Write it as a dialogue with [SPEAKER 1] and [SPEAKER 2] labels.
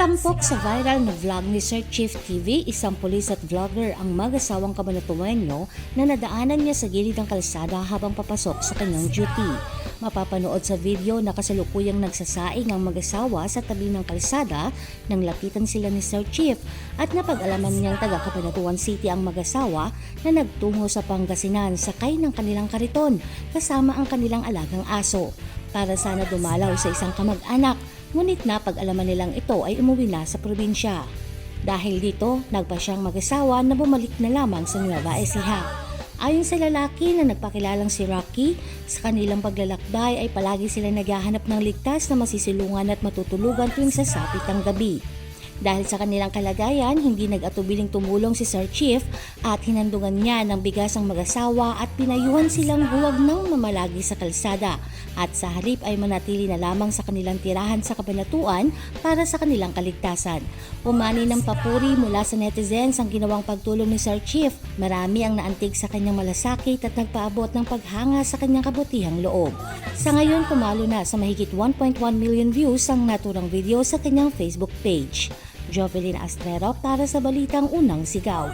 [SPEAKER 1] Tampok sa viral na vlog ni Sir Chief TV, isang pulis at vlogger ang mag-asawang Cabanatueño na nadaanan niya sa gilid ng kalsada habang papasok sa kanyang duty. Mapapanood sa video na kasalukuyang nagsasaing ang mag-asawa sa tabi ng kalsada nang lapitan sila ni Sir Chief at napag-alaman niyang taga Cabanatuan City ang mag-asawa na nagtungo sa Pangasinan sakay ng kanilang kariton kasama ang kanilang alagang aso para sana dumalaw sa isang kamag-anak. Ngunit napag-alaman nilang ito ay umuwi na sa probinsya. Dahil dito, nagpa siyang mag-asawa na bumalik na lamang sa Nueva Ecija. Ayon sa lalaki na nagpakilalang si Rocky, sa kanilang paglalakbay ay palagi sila naghahanap ng ligtas na masisilungan at matutulugan tuwing sasapit ang gabi. Dahil sa kanilang kalagayan, hindi nag-atubiling tumulong si Sir Chief at hinandungan niya ng bigas ang mag-asawa at pinayuhan silang huwag nang mamalagi sa kalsada at sa halip ay manatili na lamang sa kanilang tirahan sa Cabanatuan para sa kanilang kaligtasan. Umani ng papuri mula sa netizens ang ginawang pagtulong ni Sir Chief. Marami ang naantig sa kanyang malasakit at nagpaabot ng paghanga sa kanyang kabutihang loob. Sa ngayon, pumalo na sa mahigit 1.1 million views ang naturang video sa kanyang Facebook page. Jovelyn Astrero para sa Balitang Unang Sigaw.